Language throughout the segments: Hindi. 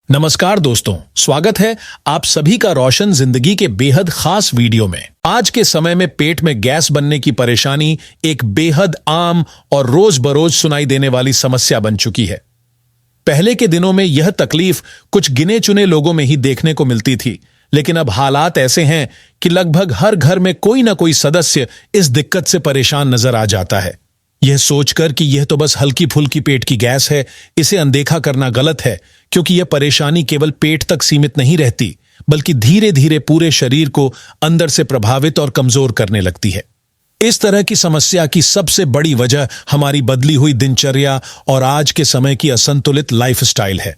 नमस्कार दोस्तों, स्वागत है आप सभी का रोशन जिंदगी के बेहद खास वीडियो में। आज के समय में पेट में गैस बनने की परेशानी एक बेहद आम और रोज बरोज सुनाई देने वाली समस्या बन चुकी है। पहले के दिनों में यह तकलीफ कुछ गिने चुने लोगों में ही देखने को मिलती थी, लेकिन अब हालात ऐसे हैं कि लगभग हर घर में कोई ना कोई सदस्य इस दिक्कत से परेशान नजर आ जाता है। यह सोचकर कि यह तो बस हल्की फुल्की पेट की गैस है, इसे अनदेखा करना गलत है, क्योंकि यह परेशानी केवल पेट तक सीमित नहीं रहती, बल्कि धीरे धीरे पूरे शरीर को अंदर से प्रभावित और कमजोर करने लगती है। इस तरह की समस्या की सबसे बड़ी वजह हमारी बदली हुई दिनचर्या और आज के समय की असंतुलित लाइफस्टाइल है।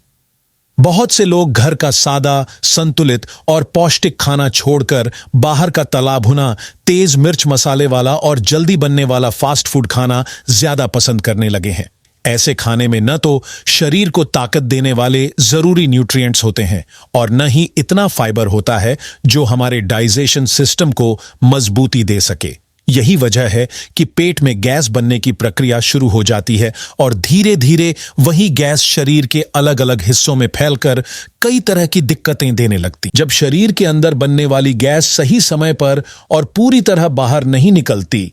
बहुत से लोग घर का सादा, संतुलित और पौष्टिक खाना छोड़कर बाहर का तला भुना, तेज मिर्च मसाले वाला और जल्दी बनने वाला फास्ट फूड खाना ज्यादा पसंद करने लगे हैं। ऐसे खाने में न तो शरीर को ताकत देने वाले जरूरी न्यूट्रिएंट्स होते हैं और न ही इतना फाइबर होता है जो हमारे डाइजेशन सिस्टम को मजबूती दे सके। यही वजह है कि पेट में गैस बनने की प्रक्रिया शुरू हो जाती है और धीरे धीरे वही गैस शरीर के अलग अलग हिस्सों में फैलकर कई तरह की दिक्कतें देने लगती। जब शरीर के अंदर बनने वाली गैस सही समय पर और पूरी तरह बाहर नहीं निकलती,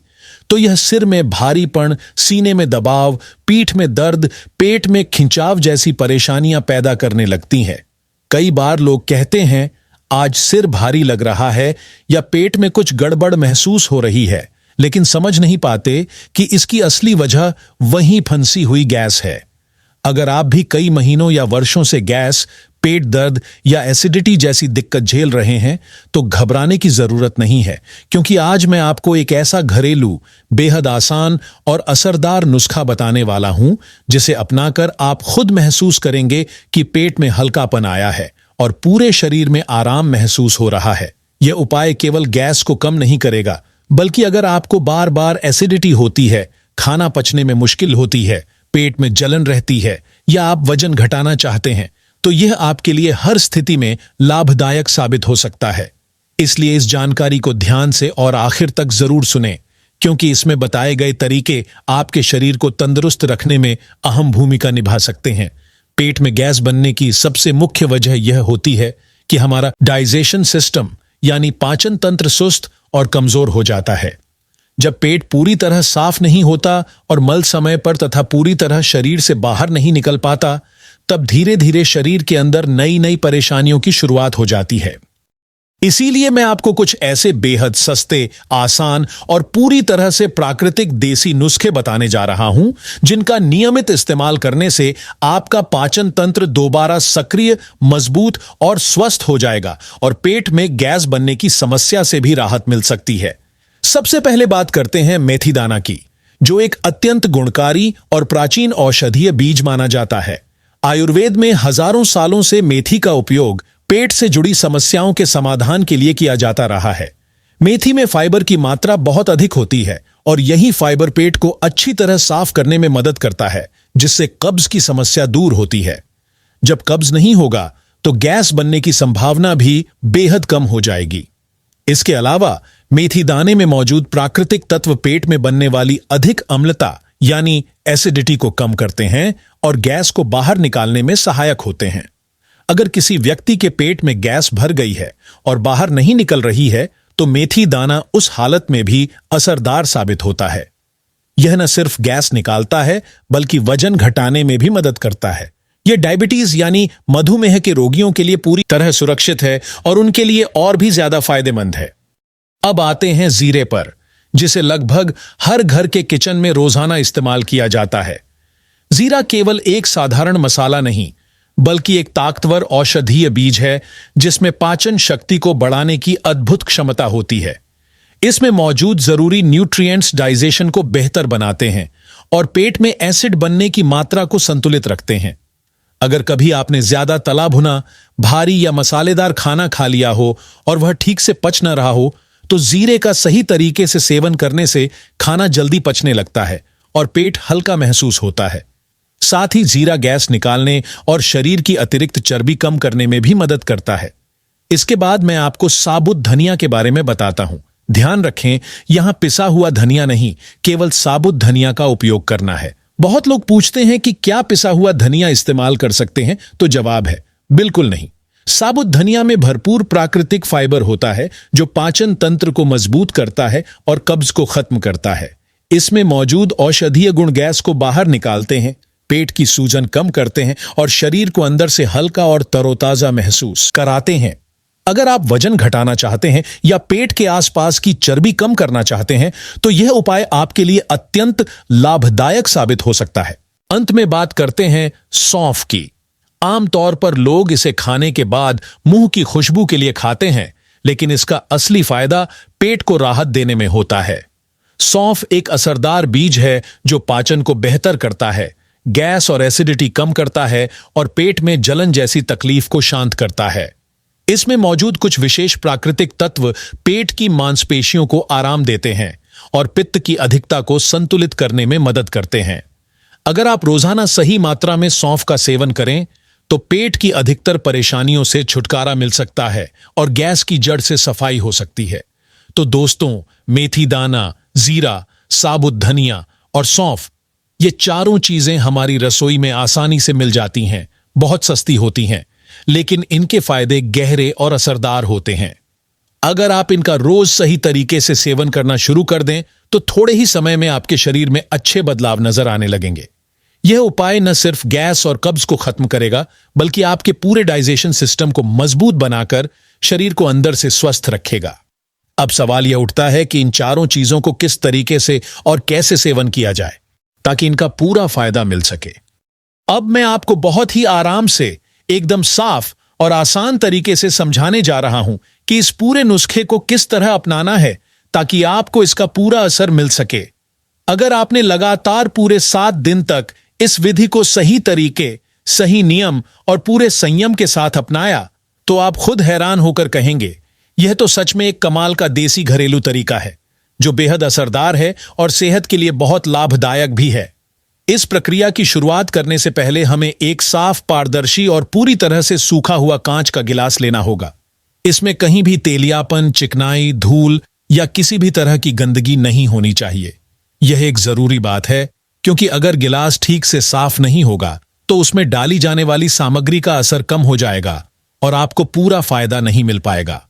तो यह सिर में भारीपन, सीने में दबाव, पीठ में दर्द, पेट में खिंचाव जैसी परेशानियां पैदा करने लगती हैं। कई बार लोग कहते हैं, आज सिर भारी लग रहा है या पेट में कुछ गड़बड़ महसूस हो रही है, लेकिन समझ नहीं पाते कि इसकी असली वजह वहीं फंसी हुई गैस है। अगर आप भी कई महीनों या वर्षों से गैस, पेट दर्द या एसिडिटी जैसी दिक्कत झेल रहे हैं, तो घबराने की जरूरत नहीं है, क्योंकि आज मैं आपको एक ऐसा घरेलू, बेहद आसान और असरदार नुस्खा बताने वाला हूं, जिसे अपनाकर आप खुद महसूस करेंगे कि पेट में हल्कापन आया है और पूरे शरीर में आराम महसूस हो रहा है। यह उपाय केवल गैस को कम नहीं करेगा, बल्कि अगर आपको बार बार एसिडिटी होती है, खाना पचने में मुश्किल होती है, पेट में जलन रहती है या आप वजन घटाना चाहते हैं, तो यह आपके लिए हर स्थिति में लाभदायक साबित हो सकता है। इसलिए इस जानकारी को ध्यान से और आखिर तक जरूर सुनें, क्योंकि इसमें बताए गए तरीके आपके शरीर को तंदुरुस्त रखने में अहम भूमिका निभा सकते हैं। पेट में गैस बनने की सबसे मुख्य वजह यह होती है कि हमारा डाइजेशन सिस्टम यानी पाचन तंत्र सुस्त और कमजोर हो जाता है। जब पेट पूरी तरह साफ नहीं होता और मल समय पर तथा पूरी तरह शरीर से बाहर नहीं निकल पाता, तब धीरे धीरे शरीर के अंदर नई नई परेशानियों की शुरुआत हो जाती है। इसीलिए मैं आपको कुछ ऐसे बेहद सस्ते, आसान और पूरी तरह से प्राकृतिक देसी नुस्खे बताने जा रहा हूं, जिनका नियमित इस्तेमाल करने से आपका पाचन तंत्र दोबारा सक्रिय, मजबूत और स्वस्थ हो जाएगा और पेट में गैस बनने की समस्या से भी राहत मिल सकती है। सबसे पहले बात करते हैं मेथी दाना की, जो एक अत्यंत गुणकारी और प्राचीन औषधीय बीज माना जाता है। आयुर्वेद में हजारों सालों से मेथी का उपयोग पेट से जुड़ी समस्याओं के समाधान के लिए किया जाता रहा है। मेथी में फाइबर की मात्रा बहुत अधिक होती है और यही फाइबर पेट को अच्छी तरह साफ करने में मदद करता है, जिससे कब्ज की समस्या दूर होती है। जब कब्ज नहीं होगा, तो गैस बनने की संभावना भी बेहद कम हो जाएगी। इसके अलावा मेथी दाने में मौजूद प्राकृतिक तत्व पेट में बनने वाली अधिक अम्लता यानी एसिडिटी को कम करते हैं और गैस को बाहर निकालने में सहायक होते हैं। अगर किसी व्यक्ति के पेट में गैस भर गई है और बाहर नहीं निकल रही है, तो मेथी दाना उस हालत में भी असरदार साबित होता है। यह न सिर्फ गैस निकालता है, बल्कि वजन घटाने में भी मदद करता है। यह डायबिटीज यानी मधुमेह के रोगियों के लिए पूरी तरह सुरक्षित है और उनके लिए और भी ज्यादा फायदेमंद है। अब आते हैं जीरे पर, जिसे लगभग हर घर के किचन में रोजाना इस्तेमाल किया जाता है। जीरा केवल एक साधारण मसाला नहीं, बल्कि एक ताकतवर औषधीय बीज है, जिसमें पाचन शक्ति को बढ़ाने की अद्भुत क्षमता होती है। इसमें मौजूद जरूरी न्यूट्रिएंट्स डाइजेशन को बेहतर बनाते हैं और पेट में एसिड बनने की मात्रा को संतुलित रखते हैं। अगर कभी आपने ज्यादा तला भुना, भारी या मसालेदार खाना खा लिया हो और वह ठीक से पच न रहा हो, तो जीरे का सही तरीके से सेवन करने से खाना जल्दी पचने लगता है और पेट हल्का महसूस होता है। साथ ही जीरा गैस निकालने और शरीर की अतिरिक्त चर्बी कम करने में भी मदद करता है। इसके बाद मैं आपको साबुत धनिया के बारे में बताता हूं। ध्यान रखें, यहां पिसा हुआ धनिया नहीं, केवल साबुत धनिया का उपयोग करना है। बहुत लोग पूछते हैं कि क्या पिसा हुआ धनिया इस्तेमाल कर सकते हैं, तो जवाब है बिल्कुल नहीं। साबुत धनिया में भरपूर प्राकृतिक फाइबर होता है जो पाचन तंत्र को मजबूत करता है और कब्ज को खत्म करता है। इसमें मौजूद औषधीय गुण गैस को बाहर निकालते हैं, पेट की सूजन कम करते हैं और शरीर को अंदर से हल्का और तरोताजा महसूस कराते हैं। अगर आप वजन घटाना चाहते हैं या पेट के आसपास की चर्बी कम करना चाहते हैं तो यह उपाय आपके लिए अत्यंत लाभदायक साबित हो सकता है। अंत में बात करते हैं सौंफ की। आमतौर पर लोग इसे खाने के बाद मुंह की खुशबू के लिए खाते हैं, लेकिन इसका असली फायदा पेट को राहत देने में होता है। सौंफ एक असरदार बीज है जो पाचन को बेहतर करता है, गैस और एसिडिटी कम करता है और पेट में जलन जैसी तकलीफ को शांत करता है। इसमें मौजूद कुछ विशेष प्राकृतिक तत्व पेट की मांसपेशियों को आराम देते हैं और पित्त की अधिकता को संतुलित करने में मदद करते हैं। अगर आप रोजाना सही मात्रा में सौंफ का सेवन करें तो पेट की अधिकतर परेशानियों से छुटकारा मिल सकता है और गैस की जड़ से सफाई हो सकती है। तो दोस्तों, मेथी दाना, जीरा, साबुत धनिया और सौंफ, ये चारों चीजें हमारी रसोई में आसानी से मिल जाती हैं, बहुत सस्ती होती हैं, लेकिन इनके फायदे गहरे और असरदार होते हैं। अगर आप इनका रोज सही तरीके से सेवन करना शुरू कर दें तो थोड़े ही समय में आपके शरीर में अच्छे बदलाव नजर आने लगेंगे। यह उपाय न सिर्फ गैस और कब्ज को खत्म करेगा, बल्कि आपके पूरे डाइजेशन सिस्टम को मजबूत बनाकर शरीर को अंदर से स्वस्थ रखेगा। अब सवाल यह उठता है कि इन चारों चीजों को किस तरीके से और कैसे सेवन किया जाए ताकि इनका पूरा फायदा मिल सके। अब मैं आपको बहुत ही आराम से, एकदम साफ और आसान तरीके से समझाने जा रहा हूं कि इस पूरे नुस्खे को किस तरह अपनाना है ताकि आपको इसका पूरा असर मिल सके। अगर आपने लगातार पूरे 7 दिन तक इस विधि को सही तरीके, सही नियम और पूरे संयम के साथ अपनाया तो आप खुद हैरान होकर कहेंगे, यह तो सच में एक कमाल का देसी घरेलू तरीका है जो बेहद असरदार है और सेहत के लिए बहुत लाभदायक भी है। इस प्रक्रिया की शुरुआत करने से पहले हमें एक साफ, पारदर्शी और पूरी तरह से सूखा हुआ कांच का गिलास लेना होगा। इसमें कहीं भी तेलियापन, चिकनाई, धूल या किसी भी तरह की गंदगी नहीं होनी चाहिए। यह एक जरूरी बात है क्योंकि अगर गिलास ठीक से साफ नहीं होगा तो उसमें डाली जाने वाली सामग्री का असर कम हो जाएगा और आपको पूरा फायदा नहीं मिल पाएगा।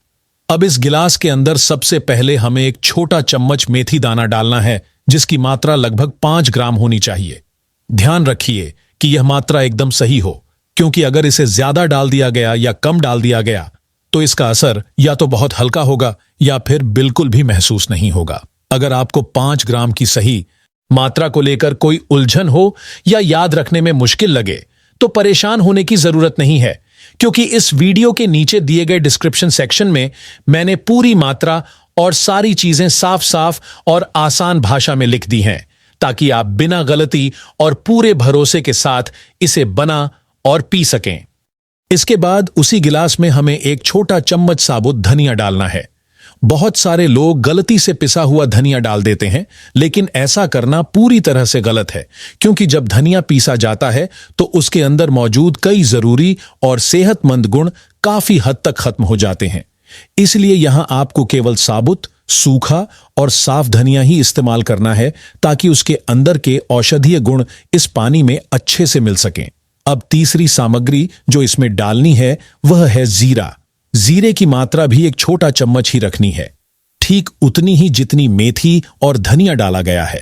अब इस गिलास के अंदर सबसे पहले हमें एक छोटा चम्मच मेथी दाना डालना है जिसकी मात्रा लगभग 5 ग्राम होनी चाहिए। ध्यान रखिए कि यह मात्रा एकदम सही हो, क्योंकि अगर इसे ज्यादा डाल दिया गया या कम डाल दिया गया तो इसका असर या तो बहुत हल्का होगा या फिर बिल्कुल भी महसूस नहीं होगा। अगर आपको 5 ग्राम की सही मात्रा को लेकर कोई उलझन हो या याद रखने में मुश्किल लगे तो परेशान होने की जरूरत नहीं है, क्योंकि इस वीडियो के नीचे दिए गए डिस्क्रिप्शन सेक्शन में मैंने पूरी मात्रा और सारी चीजें साफ साफ और आसान भाषा में लिख दी हैं ताकि आप बिना गलती और पूरे भरोसे के साथ इसे बना और पी सकें। इसके बाद उसी गिलास में हमें एक छोटा चम्मच साबुत धनिया डालना है। बहुत सारे लोग गलती से पिसा हुआ धनिया डाल देते हैं, लेकिन ऐसा करना पूरी तरह से गलत है, क्योंकि जब धनिया पीसा जाता है तो उसके अंदर मौजूद कई जरूरी और सेहतमंद गुण काफी हद तक खत्म हो जाते हैं। इसलिए यहां आपको केवल साबुत, सूखा और साफ धनिया ही इस्तेमाल करना है ताकि उसके अंदर के औषधीय गुण इस पानी में अच्छे से मिल सकें। अब तीसरी सामग्री जो इसमें डालनी है वह है जीरा। जीरे की मात्रा भी एक छोटा चम्मच ही रखनी है, ठीक उतनी ही जितनी मेथी और धनिया डाला गया है।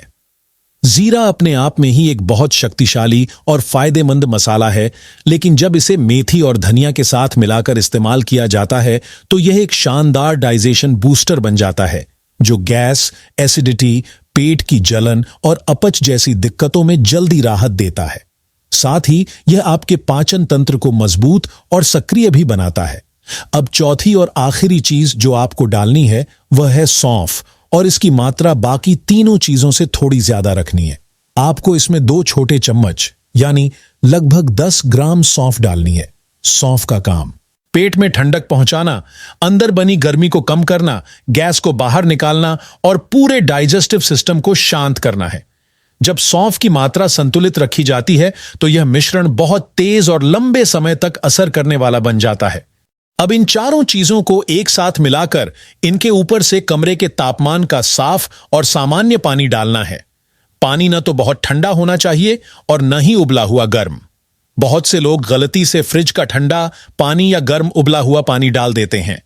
जीरा अपने आप में ही एक बहुत शक्तिशाली और फायदेमंद मसाला है, लेकिन जब इसे मेथी और धनिया के साथ मिलाकर इस्तेमाल किया जाता है तो यह एक शानदार डाइजेशन बूस्टर बन जाता है जो गैस, एसिडिटी, पेट की जलन और अपच जैसी दिक्कतों में जल्दी राहत देता है। साथ ही यह आपके पाचन तंत्र को मजबूत और सक्रिय भी बनाता है। अब चौथी और आखिरी चीज जो आपको डालनी है वह है सौंफ, और इसकी मात्रा बाकी तीनों चीजों से थोड़ी ज्यादा रखनी है। आपको इसमें 2 छोटे चम्मच यानी लगभग 10 ग्राम सौंफ डालनी है। सौंफ का काम पेट में ठंडक पहुंचाना, अंदर बनी गर्मी को कम करना, गैस को बाहर निकालना और पूरे डाइजेस्टिव सिस्टम को शांत करना है। जब सौंफ की मात्रा संतुलित रखी जाती है तो यह मिश्रण बहुत तेज और लंबे समय तक असर करने वाला बन जाता है। अब इन चारों चीजों को एक साथ मिलाकर इनके ऊपर से कमरे के तापमान का साफ और सामान्य पानी डालना है। पानी न तो बहुत ठंडा होना चाहिए और न ही उबला हुआ गर्म। बहुत से लोग गलती से फ्रिज का ठंडा पानी या गर्म उबला हुआ पानी डाल देते हैं,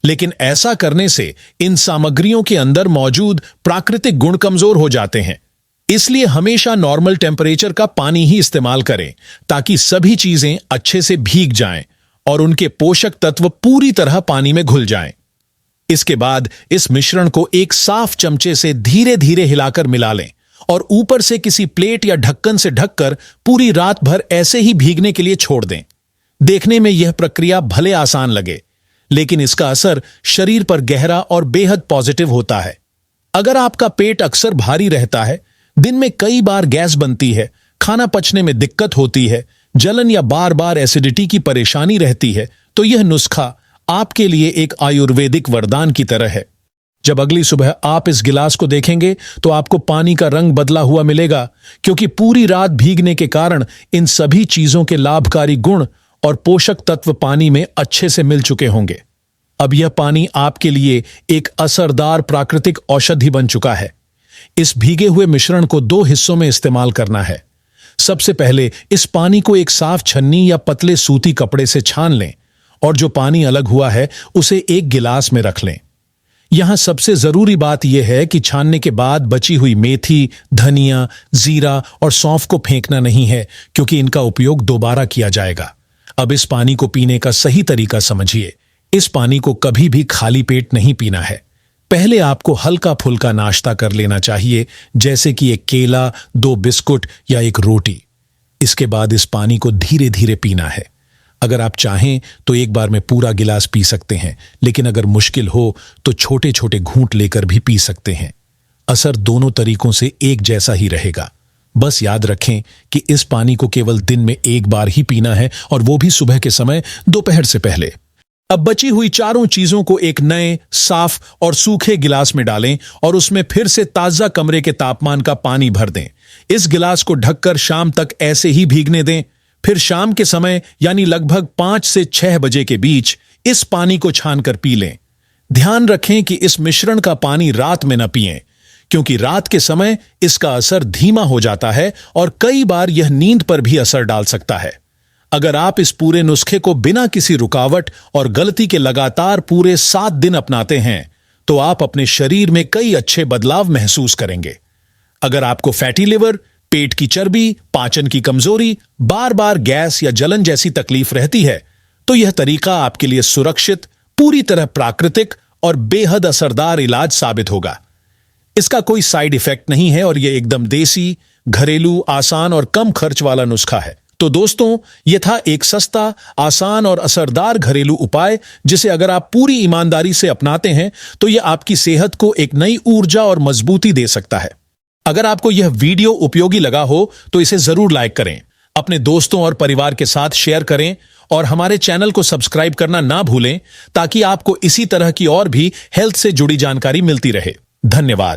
लेकिन ऐसा करने से इन सामग्रियों के अंदर मौजूद प्राकृतिक गुण कमजोर हो जाते हैं। इसलिए हमेशा नॉर्मल टेम्परेचर का पानी ही इस्तेमाल करें ताकि सभी चीजें अच्छे से भीग जाएं और उनके पोषक तत्व पूरी तरह पानी में घुल जाएं। इसके बाद इस मिश्रण को एक साफ चमचे से धीरे धीरे हिलाकर मिला लें और ऊपर से किसी प्लेट या ढक्कन से ढककर पूरी रात भर ऐसे ही भीगने के लिए छोड़ दें। देखने में यह प्रक्रिया भले आसान लगे, लेकिन इसका असर शरीर पर गहरा और बेहद पॉजिटिव होता है। अगर आपका पेट अक्सर भारी रहता है, दिन में कई बार गैस बनती है, खाना पचने में दिक्कत होती है, जलन या बार बार एसिडिटी की परेशानी रहती है, तो यह नुस्खा आपके लिए एक आयुर्वेदिक वरदान की तरह है। जब अगली सुबह आप इस गिलास को देखेंगे तो आपको पानी का रंग बदला हुआ मिलेगा, क्योंकि पूरी रात भीगने के कारण इन सभी चीजों के लाभकारी गुण और पोषक तत्व पानी में अच्छे से मिल चुके होंगे। अब यह पानी आपके लिए एक असरदार प्राकृतिक औषधि बन चुका है। इस भीगे हुए मिश्रण को 2 हिस्सों में इस्तेमाल करना है। सबसे पहले इस पानी को एक साफ छन्नी या पतले सूती कपड़े से छान लें और जो पानी अलग हुआ है उसे एक गिलास में रख लें। यहां सबसे जरूरी बात यह है कि छानने के बाद बची हुई मेथी, धनिया, जीरा और सौंफ को फेंकना नहीं है, क्योंकि इनका उपयोग दोबारा किया जाएगा। अब इस पानी को पीने का सही तरीका समझिए। इस पानी को कभी भी खाली पेट नहीं पीना है। पहले आपको हल्का फुल्का नाश्ता कर लेना चाहिए, जैसे कि एक केला, 2 बिस्कुट या एक रोटी। इसके बाद इस पानी को धीरे धीरे पीना है। अगर आप चाहें तो एक बार में पूरा गिलास पी सकते हैं, लेकिन अगर मुश्किल हो तो छोटे छोटे घूंट लेकर भी पी सकते हैं। असर दोनों तरीकों से एक जैसा ही रहेगा। बस याद रखें कि इस पानी को केवल दिन में एक बार ही पीना है, और वो भी सुबह के समय, दोपहर से पहले। अब बची हुई चारों चीजों को एक नए, साफ और सूखे गिलास में डालें और उसमें फिर से ताजा कमरे के तापमान का पानी भर दें। इस गिलास को ढककर शाम तक ऐसे ही भीगने दें। फिर शाम के समय यानी लगभग 5 से 6 बजे के बीच इस पानी को छानकर पी लें। ध्यान रखें कि इस मिश्रण का पानी रात में न पिएं, क्योंकि रात के समय इसका असर धीमा हो जाता है और कई बार यह नींद पर भी असर डाल सकता है। अगर आप इस पूरे नुस्खे को बिना किसी रुकावट और गलती के लगातार पूरे 7 दिन अपनाते हैं, तो आप अपने शरीर में कई अच्छे बदलाव महसूस करेंगे। अगर आपको फैटी लिवर, पेट की चर्बी, पाचन की कमजोरी, बार बार गैस या जलन जैसी तकलीफ रहती है, तो यह तरीका आपके लिए सुरक्षित, पूरी तरह प्राकृतिक और बेहद असरदार इलाज साबित होगा। इसका कोई साइड इफेक्ट नहीं है और यह एकदम देसी, घरेलू, आसान और कम खर्च वाला नुस्खा है। तो दोस्तों, यह था एक सस्ता, आसान और असरदार घरेलू उपाय, जिसे अगर आप पूरी ईमानदारी से अपनाते हैं तो यह आपकी सेहत को एक नई ऊर्जा और मजबूती दे सकता है। अगर आपको यह वीडियो उपयोगी लगा हो तो इसे जरूर लाइक करें, अपने दोस्तों और परिवार के साथ शेयर करें और हमारे चैनल को सब्सक्राइब करना ना भूलें, ताकि आपको इसी तरह की और भी हेल्थ से जुड़ी जानकारी मिलती रहे। धन्यवाद।